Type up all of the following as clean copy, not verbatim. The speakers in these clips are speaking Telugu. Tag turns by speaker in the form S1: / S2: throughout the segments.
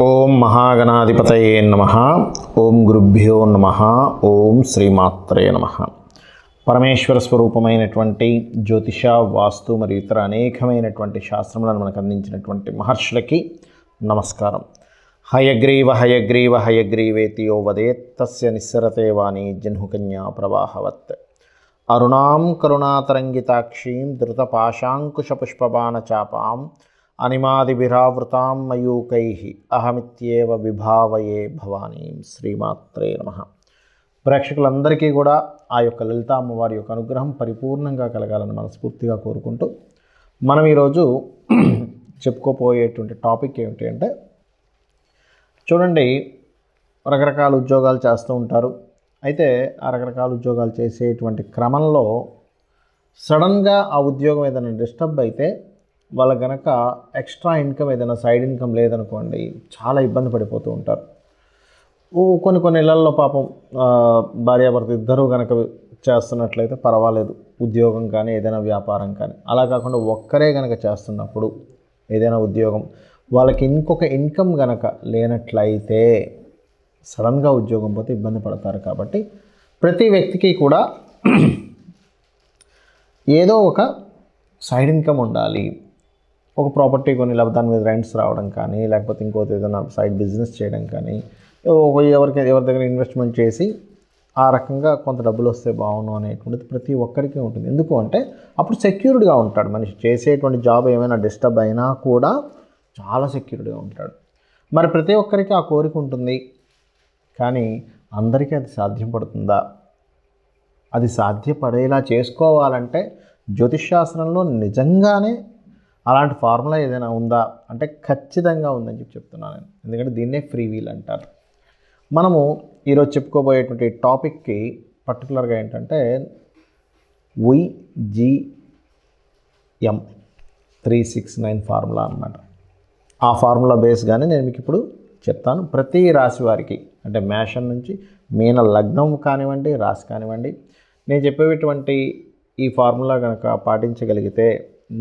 S1: ఓం మహాగణాధిపతయే నమః. ఓం గురుభ్యో నమః. ఓం శ్రీమాత్రే నమః. పరమేశ్వర స్వరూపమైనటువంటి జ్యోతిష, వాస్తు మరియు ఇతర అనేకమైనటువంటి శాస్త్రములను మనకు అందించినటువంటి మహర్షులకి నమస్కారం. హయగ్రీవ హయగ్రీవ హయగ్రీవేతి యో వదేత్ తస్య నిస్సరతే వాణి జహ్నుకన్యా ప్రవాహవత్. అరుణాం కరుణాతరంగితాక్షీం ధృతపాశాంకుశపుష్పబాణచాపాం అనిమాదిభిరావృతాం మయూకైః అహమిత్యేవ విభావయే భవానీం. శ్రీమాత్రే నమః. ప్రేక్షకులందరికీ కూడా ఆ యొక్క లలిత అమ్మవారి యొక్క అనుగ్రహం పరిపూర్ణంగా కలగాలని మనస్ఫూర్తిగా కోరుకుంటూ మనం ఈరోజు చెప్పుకోపోయేటువంటి టాపిక్ ఏమిటి అంటే, చూడండి, రకరకాల ఉద్యోగాలు చేస్తూ ఉంటారు. అయితే ఆ రకరకాల ఉద్యోగాలు చేసేటువంటి క్రమంలో సడన్గా ఆ ఉద్యోగం ఏదైనా డిస్టర్బ్ అయితే వాళ్ళ గనక ఎక్స్ట్రా ఇన్కమ్ ఏదైనా సైడ్ ఇన్కమ్ లేదనుకోండి, చాలా ఇబ్బంది పడిపోతూ ఉంటారు. కొన్ని ఇళ్లల్లో పాపం భార్యాభర్త ఇద్దరూ కనుక చేస్తున్నట్లయితే పర్వాలేదు, ఉద్యోగం కానీ ఏదైనా వ్యాపారం కానీ. అలా కాకుండా ఒక్కరే కనుక చేస్తున్నప్పుడు ఏదైనా ఉద్యోగం వాళ్ళకి ఇంకొక ఇన్కమ్ కనుక లేనట్లయితే సడన్గా ఉద్యోగం పోతే ఇబ్బంది పడతారు. కాబట్టి ప్రతి వ్యక్తికి కూడా ఏదో ఒక సైడ్ ఇన్కమ్ ఉండాలి. ఒక ప్రాపర్టీ కొని లేకపోతే దాని మీద రెంట్స్ రావడం కానీ, లేకపోతే ఇంకోటి ఏదైనా సైడ్ బిజినెస్ చేయడం కానీ, ఎవరి దగ్గర ఇన్వెస్ట్మెంట్ చేసి ఆ రకంగా కొంత డబ్బులు వస్తే బాగుండు అనేటువంటిది ప్రతి ఒక్కరికి ఉంటుంది. ఎందుకు అంటే అప్పుడు సెక్యూర్డ్గా ఉంటాడు మనిషి. చేసేటువంటి జాబ్ ఏమైనా డిస్టర్బ్ అయినా కూడా చాలా సెక్యూర్డ్గా ఉంటాడు. మరి ప్రతి ఒక్కరికి ఆ కోరిక ఉంటుంది, కానీ అందరికీ అది సాధ్యపడుతుందా? అది సాధ్యపడేలా చేసుకోవాలంటే జ్యోతిష్శాస్త్రంలో నిజంగానే అలాంటి ఫార్ములా ఏదైనా ఉందా అంటే ఖచ్చితంగా ఉందని చెప్తున్నాను నేను. ఎందుకంటే దీన్నే ఫ్రీ వీల్ అంటారు. మనము ఈరోజు చెప్పుకోబోయేటువంటి టాపిక్కి పర్టికులర్గా ఏంటంటే YGM 369 ఫార్ములా అన్నమాట. ఆ ఫార్ములా బేస్గానే నేను మీకు ఇప్పుడు చెప్తాను. ప్రతి రాశి వారికి, అంటే మేషం నుంచి మీన లగ్నం కానివ్వండి, రాశి కానివ్వండి, నేను చెప్పేటువంటి ఈ ఫార్ములా కనుక పాటించగలిగితే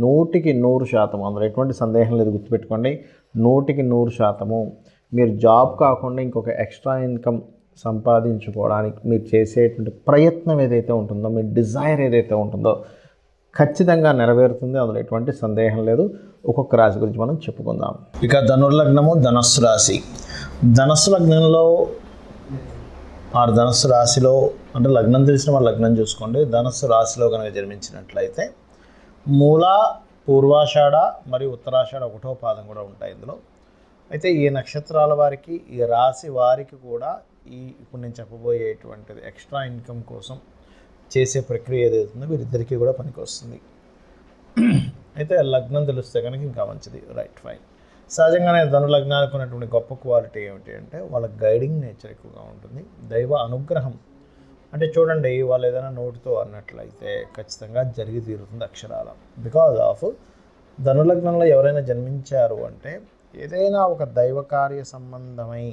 S1: 100% అందులో ఎటువంటి సందేహం లేదు. గుర్తుపెట్టుకోండి, 100% మీరు జాబ్ కాకుండా ఇంకొక ఎక్స్ట్రా ఇన్కమ్ సంపాదించుకోవడానికి మీరు చేసేటువంటి ప్రయత్నం ఏదైతే ఉంటుందో, మీ డిజైర్ ఏదైతే ఉంటుందో ఖచ్చితంగా నెరవేరుతుంది. అందులో ఎటువంటి సందేహం లేదు. ఒక్కొక్క రాశి గురించి మనం చెప్పుకుందాం. ఇక ధనుర్లగ్నము, ధనస్సు రాశి. ధనస్సు లగ్నంలో ధనస్సు రాశిలో, అంటే లగ్నం తెలిసిన వాళ్ళు లగ్నం చూసుకోండి. ధనస్సు రాశిలో కనుక జన్మించినట్లయితే మూల, పూర్వాషాఢ మరియు ఉత్తరాషాఢ ఒకటో పాదం కూడా ఉంటాయి ఇందులో. అయితే ఈ నక్షత్రాల వారికి, ఈ రాశి వారికి కూడా ఇప్పుడు నేను చెప్పబోయేటువంటిది ఎక్స్ట్రా ఇన్కమ్ కోసం చేసే ప్రక్రియ ఏదైతుందో వీరిద్దరికీ కూడా పనికి వస్తుంది. అయితే లగ్నం తెలిస్తే కనుక ఇంకా మంచిది. Right, fine. సహజంగానే ధనులగ్నానికి ఉన్నటువంటి గొప్ప క్వాలిటీ ఏమిటి అంటే వాళ్ళ గైడింగ్ నేచర్ ఎక్కువగా ఉంటుంది. దైవ అనుగ్రహం అంటే చూడండి, వాళ్ళు ఏదైనా నోటితో అన్నట్లయితే ఖచ్చితంగా జరిగి తీరుతుంది అక్షరాల. బికాజ్ ఆఫ్ ధనులగ్నంలో ఎవరైనా జన్మించారు అంటే ఏదైనా ఒక దైవ కార్య సంబంధమై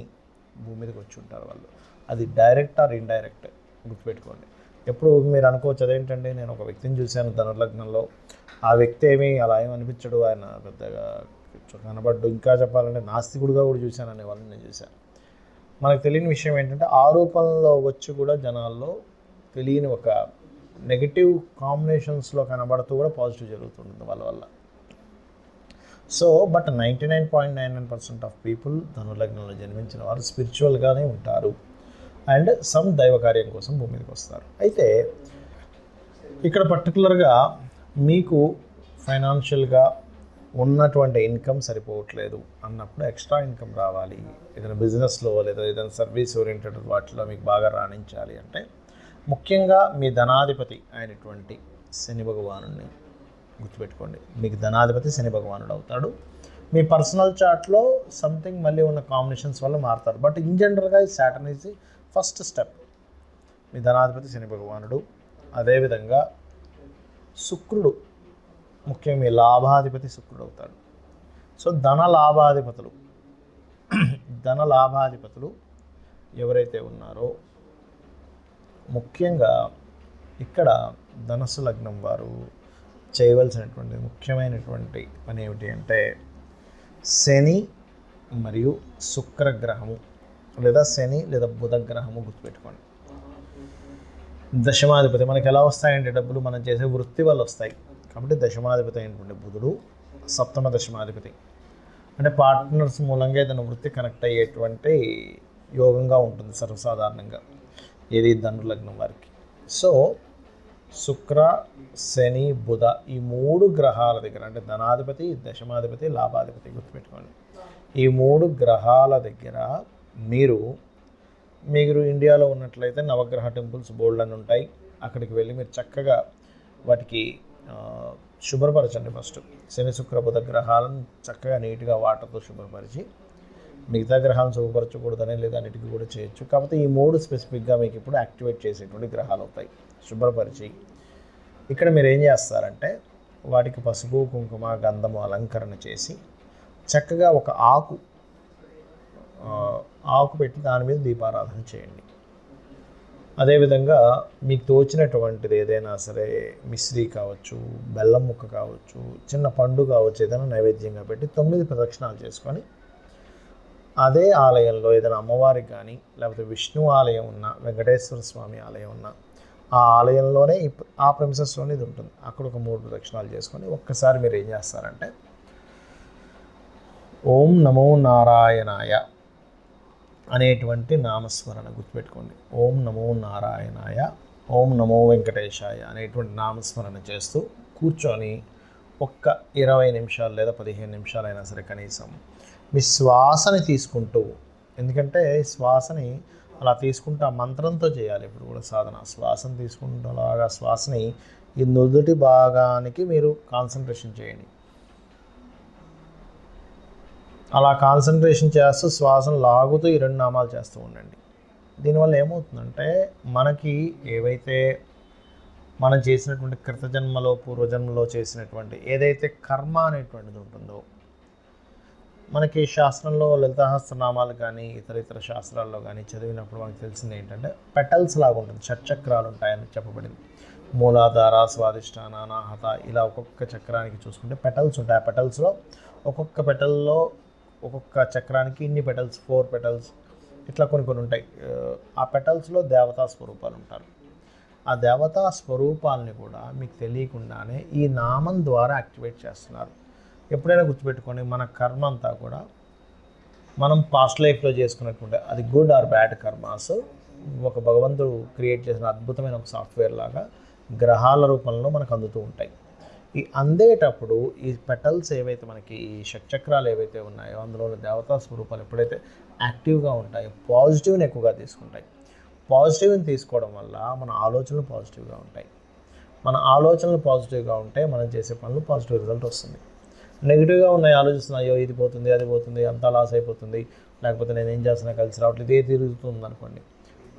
S1: భూమి మీదకి వచ్చి ఉంటారు వాళ్ళు. అది డైరెక్ట్ ఆర్ ఇండైరెక్ట్ గుర్తుపెట్టుకోండి. ఎప్పుడు మీరు అనుకోవచ్చు, అదేంటండి నేను ఒక వ్యక్తిని చూశాను ధనులగ్నంలో, ఆ వ్యక్తి ఏమీ అలా ఏమి అనిపించడు, ఆయన పెద్దగా కనబడ్డు, ఇంకా చెప్పాలంటే నాస్తికుడుగా కూడా చూశాను అనే వాళ్ళని నేను చూశాను. మనకు తెలియని విషయం ఏంటంటే ఆ రూపంలో వచ్చి కూడా జనాల్లో తెలియని ఒక నెగిటివ్ కాంబినేషన్స్లో కనబడుతూ కూడా పాజిటివ్ జరుగుతుంటుంది వాళ్ళ వల్ల. సో బట్ 99.99% ఆఫ్ పీపుల్ ధనులగ్నంలో జన్మించిన వారు స్పిరిచువల్గానే ఉంటారు అండ్ సమ్ దైవ కార్యం కోసం భూమి మీదకి వస్తారు. అయితే ఇక్కడ పర్టికులర్గా మీకు ఫైనాన్షియల్గా ఉన్నటువంటి ఇన్కమ్ సరిపోవట్లేదు అన్నప్పుడు ఎక్స్ట్రా ఇన్కమ్ రావాలి, ఏదైనా బిజినెస్లో లేదా ఏదైనా సర్వీస్ ఓరియంటెడ్ వాటిలో మీకు బాగా రాణించాలి అంటే ముఖ్యంగా మీ ధనాధిపతి అయినటువంటి శని భగవానుడిని గుర్తుపెట్టుకోండి. మీకు ధనాధిపతి శని భగవానుడు అవుతాడు. మీ పర్సనల్ చార్ట్లో సంథింగ్ మళ్ళీ ఉన్న కాంబినేషన్స్ వల్ల మారుతారు. బట్ ఇన్ జనరల్గా ఈ Saturn is the first step. మీ ధనాధిపతి శని భగవానుడు, అదేవిధంగా శుక్రుడు, ముఖ్యంగా మీ లాభాధిపతి శుక్రుడు అవుతాడు. సో ధన లాభాధిపతులు ఎవరైతే ఉన్నారో ముఖ్యంగా ఇక్కడ ధనస్సు లగ్నం వారు చేయవలసినటువంటి ముఖ్యమైనటువంటి పని ఏమిటి అంటే శని మరియు శుక్రగ్రహము లేదా శని లేదా బుధ గ్రహము గుర్తుపెట్టుకోండి. దశమాధిపతి మనకి ఎలా వస్తాయంటే డబ్బులు మనం చేసే వృత్తి వల్ల వస్తాయి. కాబట్టి దశమాధిపతి అయినటువంటి బుధుడు సప్తమ దశమాధిపతి, అంటే పార్ట్నర్స్ మూలంగా ఏదైనా వృత్తి కనెక్ట్ అయ్యేటువంటి యోగంగా ఉంటుంది సర్వసాధారణంగా ఏది ధను లగ్నం వారికి. సో శుక్ర శని బుధ ఈ 3 గ్రహాల దగ్గర, అంటే ధనాధిపతి దశమాధిపతి లాభాధిపతి గుర్తుపెట్టుకోండి, ఈ 3 గ్రహాల దగ్గర మీరు ఇండియాలో ఉన్నట్లయితే నవగ్రహ టెంపుల్స్ బోల్డ్ అని ఉంటాయి. అక్కడికి వెళ్ళి మీరు చక్కగా వాటికి శుభ్రపరచండి. ఫస్ట్ శని శుక్ర బుధ గ్రహాలను చక్కగా నీట్గా వాటర్తో శుభ్రపరిచి, మిగతా గ్రహాలను శుభ్రపరచకూడదని లేదా అన్నిటికీ కూడా చేయొచ్చు. కాకపోతే ఈ 3 స్పెసిఫిక్గా మీకు ఇప్పుడు యాక్టివేట్ చేసేటువంటి గ్రహాలు అవుతాయి. శుభ్రపరిచి ఇక్కడ మీరు ఏం చేస్తారంటే వాటికి పసుపు కుంకుమ గంధము అలంకరణ చేసి చక్కగా ఒక ఆకు పెట్టి దాని మీద దీపారాధన చేయండి. అదేవిధంగా మీకు తోచినటువంటిది ఏదైనా సరే మిశ్రీ కావచ్చు, బెల్లం ముక్క కావచ్చు, చిన్న పండు కావచ్చు, ఏదైనా నైవేద్యంగా పెట్టి 9 ప్రదక్షిణాలు చేసుకొని అదే ఆలయంలో ఏదైనా అమ్మవారికి కానీ లేకపోతే విష్ణు ఆలయం ఉన్న వెంకటేశ్వర స్వామి ఆలయం ఉన్న ఆ ఆలయంలోనే ఆ ప్రెమిసెస్లోనే ఇది ఉంటుంది. అక్కడ ఒక 3 ప్రదక్షిణాలు చేసుకొని ఒక్కసారి మీరు ఏం చేస్తారంటే ఓం నమో నారాయణాయ అనేటువంటి నామస్మరణ గుర్తుపెట్టుకోండి. ఓం నమో నారాయణాయ, ఓం నమో వెంకటేశాయ అనేటువంటి నామస్మరణ చేస్తూ కూర్చొని ఒక్క 20 నిమిషాలు లేదా 15 నిమిషాలైనా సరే కనీసం మీ శ్వాసని తీసుకుంటూ, ఎందుకంటే శ్వాసని అలా తీసుకుంటూ ఆ మంత్రంతో చేయాలి. ఇప్పుడు కూడా సాధన శ్వాసను తీసుకుంటూలాగా శ్వాసని ఈ నుదుటి భాగానికి మీరు కాన్సన్ట్రేషన్ చేయండి. అలా కాన్సన్ట్రేషన్ చేస్తూ శ్వాసను లాగుతూ ఈ 2 నామాలు చేస్తూ ఉండండి. దీనివల్ల ఏమవుతుందంటే మనకి ఏవైతే మనం చేసినటువంటి కృతజన్మలో పూర్వజన్మలో చేసినటువంటి ఏదైతే కర్మ అనేటువంటిది ఉంటుందో, మనకి శాస్త్రంలో లలితాసహస్రనామాలు కానీ ఇతర శాస్త్రాల్లో కానీ చదివినప్పుడు మనకు తెలిసింది ఏంటంటే పెటల్స్ లాగా ఉంటుంది, షట్చక్రాలు ఉంటాయని చెప్పబడింది. మూలాధార స్వాదిష్టాన అనాహత ఇలా ఒక్కొక్క చక్రానికి చూసుకుంటే పెటల్స్ ఉంటాయి. ఆ పెటల్స్లో ఒక్కొక్క పెటల్లో ఒక్కొక్క చక్రానికి ఇన్ని పెటల్స్ 4 పెటల్స్ ఇట్లా కొన్ని ఉంటాయి. ఆ పెటల్స్లో దేవతా స్వరూపాలు ఉంటారు. ఆ దేవతా స్వరూపాలని కూడా మీకు తెలియకుండానే ఈ నామం ద్వారా యాక్టివేట్ చేస్తున్నారు. ఎప్పుడైనా గుర్తుపెట్టుకోండి, మన కర్మ అంతా కూడా మనం పాస్ట్ లైఫ్లో చేసుకున్నటువంటి అది గుడ్ ఆర్ బ్యాడ్ కర్మాస్ ఒక భగవంతుడు క్రియేట్ చేసిన అద్భుతమైన ఒక సాఫ్ట్వేర్ లాగా గ్రహాల రూపంలో మనకు అందుతూ ఉంటాయి. ఈ అందేటప్పుడు ఈ పెటల్స్ ఏవైతే మనకి ఈ షట్చక్రాలు ఏవైతే ఉన్నాయో అందులో దేవతా స్వరూపాలు ఎప్పుడైతే యాక్టివ్గా ఉంటాయో పాజిటివ్ని ఎక్కువగా తీసుకుంటాయి. పాజిటివ్ని తీసుకోవడం వల్ల మన ఆలోచనలు పాజిటివ్గా ఉంటాయి. మన ఆలోచనలు పాజిటివ్గా ఉంటే మనం చేసే పనులు పాజిటివ్ రిజల్ట్ వస్తుంది. నెగిటివ్గా ఉన్నాయి ఆలోచిస్తున్నాయి, అయ్యో ఇది పోతుంది అది పోతుంది అంతా లాస్ అయిపోతుంది, లేకపోతే నేను ఏం చేస్తున్నా కలిసి రావట్లేదు, ఇదే తిరుగుతుంది అనుకోండి,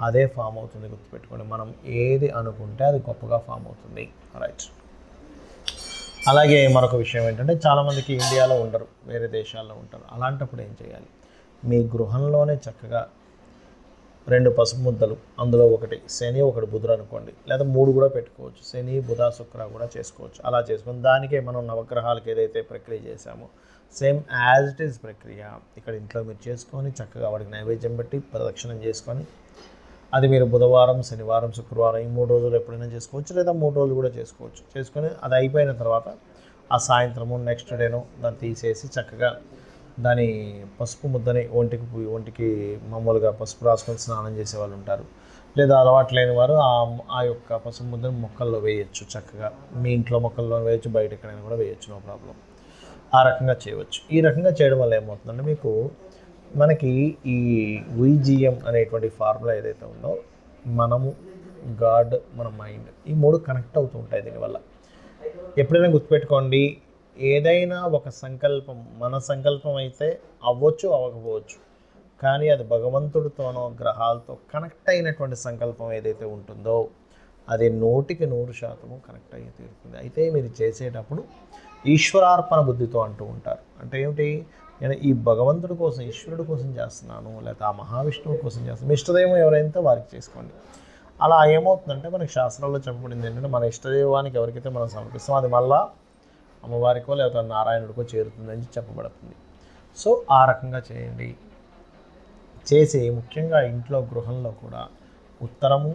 S1: అదే ఫామ్ అవుతుంది. గుర్తుపెట్టుకోండి, మనం ఏది అనుకుంటే అది గొప్పగా ఫామ్ అవుతుంది. రైట్. అలాగే మరొక విషయం ఏంటంటే చాలామందికి ఇండియాలో ఉండరు, వేరే దేశాల్లో ఉంటారు. అలాంటప్పుడు ఏం చేయాలి, మీ గృహంలోనే చక్కగా 2 పసుపు ముద్దలు, అందులో ఒకటి శని ఒకటి బుధుడు అనుకోండి, లేదా 3 కూడా పెట్టుకోవచ్చు. శని బుధ శుక్ర కూడా చేసుకోవచ్చు. అలా చేసుకొని దానికే మనం నవగ్రహాలకు ఏదైతే ప్రక్రియ చేశామో సేమ్ యాజ్ ఇట్ ఈజ్ ప్రక్రియ ఇక్కడ ఇంట్లో మీరు చేసుకొని చక్కగా వాడికి నైవేద్యం పెట్టి ప్రదక్షిణం చేసుకొని అది మీరు బుధవారం శనివారం శుక్రవారం ఈ 3 రోజులు ఎప్పుడైనా చేసుకోవచ్చు, లేదా 3 రోజులు కూడా చేసుకోవచ్చు. చేసుకొని అది అయిపోయిన తర్వాత ఆ సాయంత్రము నెక్స్ట్ డేను దాన్ని తీసేసి చక్కగా దాని పసుపు ముద్దని ఒంటికి మామూలుగా పసుపు రాసుకొని స్నానం చేసే వాళ్ళు ఉంటారు, లేదా అలవాటు లేని వారు ఆ యొక్క పసుపు ముద్దని మొక్కల్లో వేయచ్చు. చక్కగా మీ ఇంట్లో మొక్కల్లో వేయచ్చు, బయట ఎక్కడైనా కూడా వేయచ్చు, నో ప్రాబ్లం. ఆ రకంగా చేయవచ్చు. ఈ రకంగా చేయడం వల్ల ఏమవుతుందంటే మనకి ఈ విజిఎం అనేటువంటి ఫార్ములా ఏదైతే ఉందో మనము గాడ్ మన మైండ్ ఈ 3 కనెక్ట్ అవుతూ ఉంటాయి. దీనివల్ల ఎప్పుడైనా గుర్తుపెట్టుకోండి, ఏదైనా ఒక సంకల్పం మన సంకల్పం అయితే అవ్వచ్చు అవ్వకపోవచ్చు, కానీ అది భగవంతుడితోనో గ్రహాలతో కనెక్ట్ అయినటువంటి సంకల్పం ఏదైతే ఉంటుందో అది 100% కనెక్ట్ అయ్యి తీరుతుంది. అయితే మీరు చేసేటప్పుడు ఈశ్వరార్పణ బుద్ధితో అంటూ ఉంటారు. అంటే ఏమిటి, నేను ఈ భగవంతుడి కోసం ఈశ్వరుడి కోసం చేస్తున్నాను, లేకపోతే ఆ మహావిష్ణువు కోసం చేస్తున్నాను. ఇష్టదైవం ఎవరైతే వారికి చేసుకోండి. అలా ఏమవుతుందంటే మనకి శాస్త్రాల్లో చెప్పబడింది ఏంటంటే మన ఇష్టదైవానికి ఎవరికైతే మనం సమర్పిస్తామో అది మళ్ళా అమ్మవారికో లేకపోతే నారాయణుడికో చేరుతుందని చెప్పబడుతుంది. సో ఆ రకంగా చేయండి. చేసి ముఖ్యంగా ఇంట్లో గృహంలో కూడా ఉత్తరము,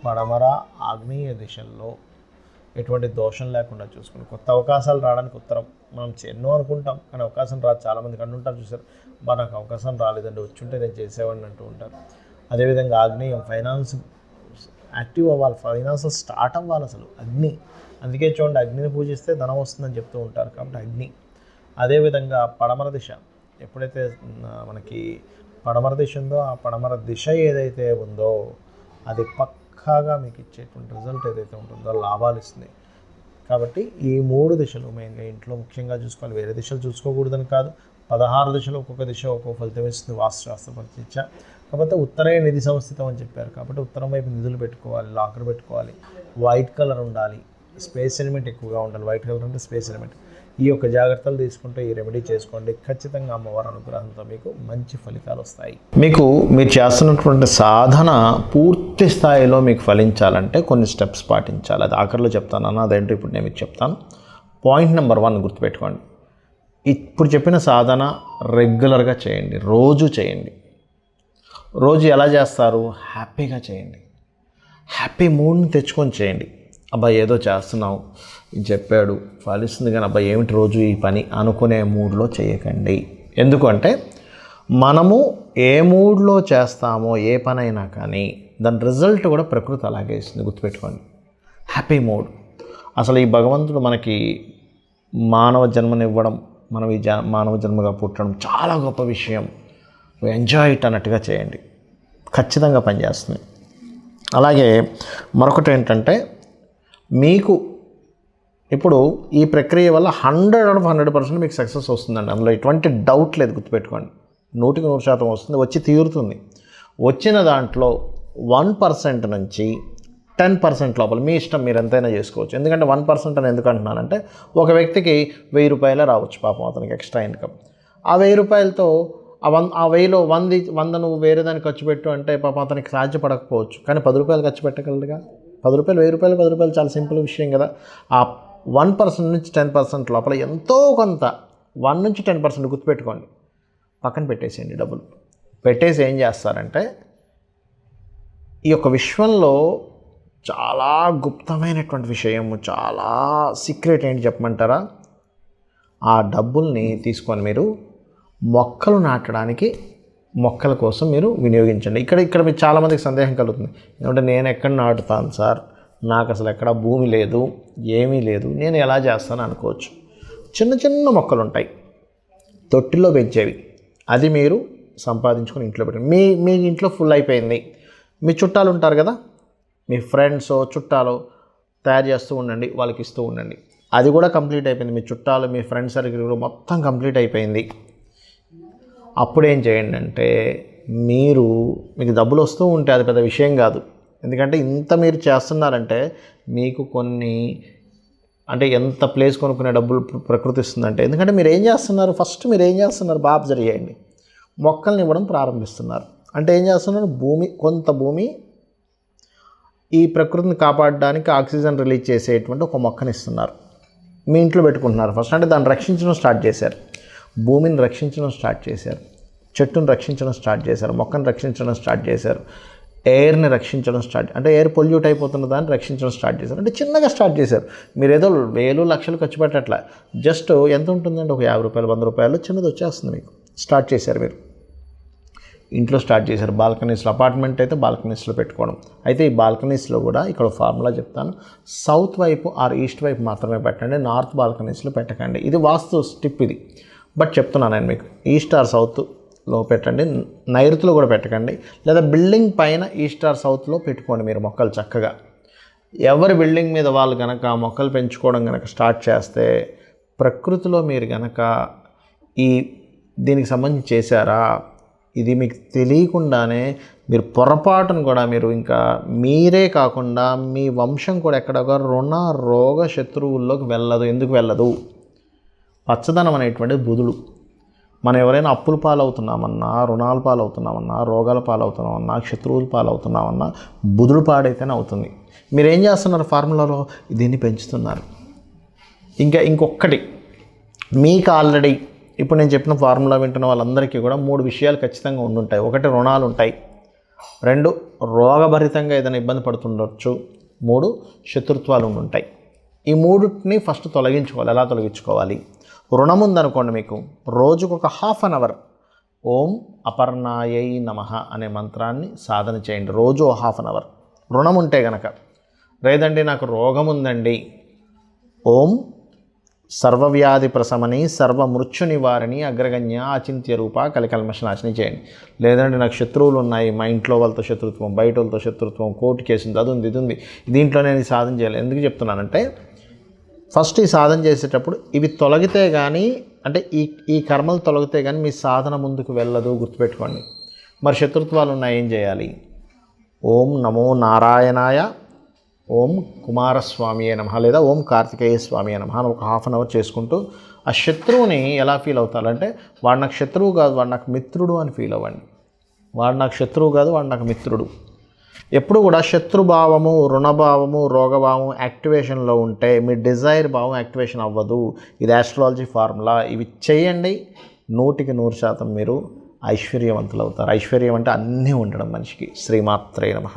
S1: పడమర, ఆగ్నేయ దిశల్లో ఎటువంటి దోషం లేకుండా చూసుకుని కొత్త అవకాశాలు రావడానికి ఉత్తరం మనం ఎన్నో అనుకుంటాం, కానీ అవకాశం రాదు. చాలామందికి అంటుంటారు, చూసారు బా నాకు అవకాశం రాలేదండి, వచ్చుంటే నేను చేసేవాడిని అంటూ ఉంటారు. అదేవిధంగా ఆగ్నేయం, ఫైనాన్స్ యాక్టివ్ అవ్వాలి, ఫైనాన్స్ స్టార్ట్ అవ్వాలి, అసలు అగ్ని. అందుకే చూడండి, అగ్నిని పూజిస్తే ధనం వస్తుందని చెప్తూ ఉంటారు, కాబట్టి అగ్ని. అదేవిధంగా పడమర దిశ, ఎప్పుడైతే మనకి పడమర దిశ ఉందో ఆ పడమర దిశ ఏదైతే ఉందో అది పక్కాగా మీకు ఇచ్చేటువంటి రిజల్ట్ ఏదైతే ఉంటుందో లాభాలు ఇస్తుంది. కాబట్టి ఈ 3 దిశలు మెయిన్గా ఇంట్లో ముఖ్యంగా చూసుకోవాలి. వేరే దిశలు చూసుకోకూడదని కాదు, 16 దిశలు ఒక్కొక్క దిశ ఒక్కొక్క ఫలితం ఇస్తుంది వాస్తుశాస్త్ర పరిచర్య. కాకపోతే ఉత్తరే నిధి సంస్థితం అని చెప్పారు, కాబట్టి ఉత్తరం వైపు నిధులు పెట్టుకోవాలి, లాకర్ పెట్టుకోవాలి, వైట్ కలర్ ఉండాలి, స్పేస్ ఎలిమెంట్ ఎక్కువగా ఉండాలి. వైట్ కలర్ అంటే స్పేస్ ఎలిమెంట్. ఈ యొక్క జాగ్రత్తలు తీసుకుంటే ఈ రెమెడీ చేసుకోండి, ఖచ్చితంగా అమ్మవారి అనుగ్రహంతో మీకు మంచి ఫలితాలు వస్తాయి. మీరు చేస్తున్నటువంటి సాధన పూర్తి స్థాయిలో మీకు ఫలించాలంటే కొన్ని స్టెప్స్ పాటించాలి. అది ఆఖరిలో చెప్తాను అన్న, అదేంటో ఇప్పుడు నేను మీకు చెప్తాను. పాయింట్ నెంబర్ 1 గుర్తుపెట్టుకోండి. ఇప్పుడు చెప్పిన సాధన రెగ్యులర్గా చేయండి, రోజు చేయండి. రోజు ఎలా చేస్తారు? హ్యాపీగా చేయండి, హ్యాపీ మూడ్ని తెచ్చుకొని చేయండి. అబ్బా ఏదో చేస్తున్నావు, చెప్పాడు ఫలిస్తుంది, కానీ అబ్బా ఏమిటి రోజు ఈ పని అనుకునే మూడ్లో చేయకండి. ఎందుకంటే మనము ఏ మూడ్లో చేస్తామో ఏ పనైనా కానీ దాని రిజల్ట్ కూడా ప్రకృతి అలాగే ఇస్తుంది, గుర్తుపెట్టుకోండి. Happy mood. అసలు ఈ భగవంతుడు మనకి మానవ జన్మనివ్వడం, మనం ఈ మానవ జన్మగా పుట్టడం చాలా గొప్ప విషయం. ఎంజాయ్ ఇట్ అన్నట్టుగా చేయండి, ఖచ్చితంగా పనిచేస్తుంది. అలాగే మరొకటి ఏంటంటే, మీకు ఇప్పుడు ఈ ప్రక్రియ వల్ల 100% మీకు సక్సెస్ వస్తుందండి, అందులో ఎటువంటి డౌట్ లేదు, గుర్తుపెట్టుకోండి. 100% వస్తుంది, వచ్చి తీరుతుంది. వచ్చిన దాంట్లో 1% నుంచి 10% లోపల మీ ఇష్టం, మీరు ఎంతైనా చేసుకోవచ్చు. ఎందుకంటే 1% అని ఎందుకు అంటున్నానంటే, ఒక వ్యక్తికి 1000 రూపాయలే రావచ్చు, పాపం అతనికి ఎక్స్ట్రా ఇన్కమ్. ఆ 1000 రూపాయలతో ఆ 1000లో 100 నువ్వు వేరే దానికి ఖర్చు పెట్టు అంటే పాపం అతనికి సాధ్యపడకపోవచ్చు, కానీ 10 రూపాయలు ఖర్చు పెట్టగలడుగా. 10 రూపాయలు, 1000 రూపాయలు, 10 రూపాయలు చాలా సింపుల్ విషయం కదా. ఆ 1% నుంచి 10% లోపల ఎంతో కొంత 1 నుంచి 10% గుర్తుపెట్టుకోండి, పక్కన పెట్టేసేయండి. డబ్బులు పెట్టేసి ఏం చేస్తారంటే, ఈ యొక్క విశ్వంలో చాలా గుప్తమైనటువంటి విషయం, చాలా సీక్రెట్ ఏంటి చెప్పమంటారా? ఆ డబ్బుల్ని తీసుకొని మీరు మొక్కలు నాటడానికి, మొక్కల కోసం మీరు వినియోగించండి. ఇక్కడ మీరు చాలామందికి సందేహం కలుగుతుంది, ఎందుకంటే నేను ఎక్కడ నాటుతాను సార్, నాకు అసలు ఎక్కడ భూమి లేదు, ఏమీ లేదు, నేను ఎలా చేస్తాను అనుకోవచ్చు. చిన్న చిన్న మొక్కలు ఉంటాయి తొట్టిలో పెంచేవి, అది మీరు సంపాదించుకొని ఇంట్లో పెట్టండి. మీ ఇంట్లో ఫుల్ అయిపోయింది, మీ చుట్టాలు ఉంటారు కదా, మీ ఫ్రెండ్స్ చుట్టాలు తయారు చేస్తూ ఉండండి, వాళ్ళకి ఇస్తూ ఉండండి. అది కూడా కంప్లీట్ అయిపోయింది, మీ చుట్టాలు మీ ఫ్రెండ్స్ సర్కిల్ మొత్తం కంప్లీట్ అయిపోయింది. అప్పుడు ఏం చేయండి అంటే, మీకు డబ్బులు వస్తూ ఉంటే అది పెద్ద విషయం కాదు. ఎందుకంటే ఇంత మీరు చేస్తున్నారంటే మీకు కొన్ని అంటే ఎంత ప్లేస్ కొనుక్కునే డబ్బులు ప్రకృతి ఇస్తుందంటే, ఎందుకంటే మీరు ఏం చేస్తున్నారు, ఫస్ట్ మీరు ఏం చేస్తున్నారు బాగా అబ్జర్వ్ చేయండి. మొక్కల్ని ఇవ్వడం ప్రారంభిస్తున్నారు అంటే ఏం చేస్తున్నారు, కొంత భూమి ఈ ప్రకృతిని కాపాడడానికి ఆక్సిజన్ రిలీజ్ చేసేటువంటి ఒక మొక్కని ఇస్తున్నారు, మీ ఇంట్లో పెట్టుకుంటున్నారు ఫస్ట్. అంటే దాన్ని రక్షించడం స్టార్ట్ చేశారు, భూమిని రక్షించడం స్టార్ట్ చేశారు, చెట్టును రక్షించడం స్టార్ట్ చేశారు, మొక్కను రక్షించడం స్టార్ట్ చేశారు, ఎయిర్ని రక్షించడం అంటే ఎయిర్ పొల్యూట్ అయిపోతున్న దాన్ని రక్షించడం స్టార్ట్ చేశారు. అంటే చిన్నగా స్టార్ట్ చేశారు, మీరు ఏదో 1000 లక్షలు ఖర్చు పెట్టట్లా, జస్ట్ ఎంత ఉంటుందండి, ఒక 50 రూపాయలు 100 రూపాయలు చిన్నది వచ్చేస్తుంది మీకు. స్టార్ట్ చేశారు, మీరు ఇంట్లో స్టార్ట్ చేశారు. బాల్కనీస్లో, అపార్ట్మెంట్ అయితే బాల్కనీస్లో పెట్టుకోవడం. అయితే ఈ బాల్కనీస్లో కూడా ఇక్కడ ఫార్ములా చెప్తాను, సౌత్ వైపు ఆర్ ఈస్ట్ వైపు మాత్రమే పెట్టండి, నార్త్ బాల్కనీస్లో పెట్టకండి. ఇది వాస్తు టిప్ ఇది, బట్ చెప్తున్నాను నేను మీకు. ఈస్ట్ ఆర్ సౌత్లో పెట్టండి, నైరుతిలో కూడా పెట్టకండి, లేదా బిల్డింగ్ పైన ఈస్ట్ ఆర్ సౌత్లో పెట్టుకోండి మీరు మొక్కలు చక్కగా. ఎవరి బిల్డింగ్ మీద వాళ్ళు కనుక మొక్కలు పెంచుకోవడం కనుక స్టార్ట్ చేస్తే, ప్రకృతిలో మీరు కనుక దీనికి సంబంధించి చేశారా, ఇది మీకు తెలియకుండానే మీరు పొరపాటును కూడా మీరు ఇంకా మీరే కాకుండా మీ వంశం కూడా ఎక్కడ రుణ రోగ శత్రువుల్లోకి వెళ్ళదు. ఎందుకు వెళ్ళదు? పచ్చదనం అనేటువంటిది బుధుడు. మనం ఎవరైనా అప్పుల పాలవుతున్నామన్నా, రుణాల పాలవుతున్నామన్నా, రోగాల పాలవుతున్నామన్నా, శత్రువుల పాలవుతున్నామన్నా బుధుడు పాడైతేనే అవుతుంది. మీరు ఏం చేస్తున్నారు, ఫార్ములాలో దీన్ని పెంచుతున్నారు. ఇంకొకటి, మీకు ఆల్రెడీ ఇప్పుడు నేను చెప్పిన ఫార్ములా వింటున్న వాళ్ళందరికీ కూడా 3 విషయాలు ఖచ్చితంగా ఉండుంటాయి. 1 రుణాలు ఉంటాయి, 2 రోగభరితంగా ఏదైనా ఇబ్బంది పడుతుండొచ్చు, 3 శత్రుత్వాలు ఉండుంటాయి. ఈ 3ని ఫస్ట్ తొలగించుకోవాలి. ఎలా తొలగించుకోవాలి? రుణం ఉందనుకోండి, మీకు రోజుకు ఒక ½ అన్ అవర్ ఓం అపర్ణాయై నమః అనే మంత్రాన్ని సాధన చేయండి. రోజు ½ అన్ అవర్. రుణం ఉంటే గనక. లేదండి నాకు రోగం ఉందండి, ఓం సర్వవ్యాధి ప్రశమని సర్వమృత్యు నివారణి అగ్రగణ్య అచింత్య రూప కలికల్మషనాశిని చేయండి. లేదంటే నాకు శత్రువులు ఉన్నాయి, మా ఇంట్లో వాళ్ళతో శత్రుత్వం, బయట వాళ్ళతో శత్రుత్వం, కోర్టు కేసు ఉంది, అది ఉంది, ఇది ఉంది, దీంట్లో నేను ఈ సాధన చేయాలి. ఎందుకు చెప్తున్నానంటే ఫస్ట్ ఈ సాధన చేసేటప్పుడు ఇవి తొలగితే కానీ, అంటే ఈ కర్మలు తొలగితే కానీ మీ సాధన ముందుకు వెళ్ళదు, గుర్తుపెట్టుకోండి. మరి శత్రుత్వాలు ఉన్నాయి, ఏం చేయాలి? ఓం నమో నారాయణాయ, ఓం కుమారస్వామియే నమః, లేదా ఓం కార్తికేయ స్వామియే నమః అని ఒక ½ అన్ అవర్ చేసుకుంటూ ఆ శత్రువుని ఎలా ఫీల్ అవుతారంటే, వాడు నాకు శత్రువు కాదు, వాడు నాకు మిత్రుడు అని ఫీల్ అవ్వండి. వాడు నాకు శత్రువు కాదు, వాడు నాకు మిత్రుడు. ఎప్పుడు కూడా శత్రుభావము, రుణభావము, రోగభావము యాక్టివేషన్లో ఉంటే మీ డిజైర్ భావం యాక్టివేషన్ అవ్వదు. ఇది ఆస్ట్రాలజీ ఫార్ములా. ఇవి చేయండి, 100% మీరు ఐశ్వర్యవంతులు అవుతారు. ఐశ్వర్యం అంటే అన్నీ ఉండడం మనిషికి. శ్రీమాత్రే నమః.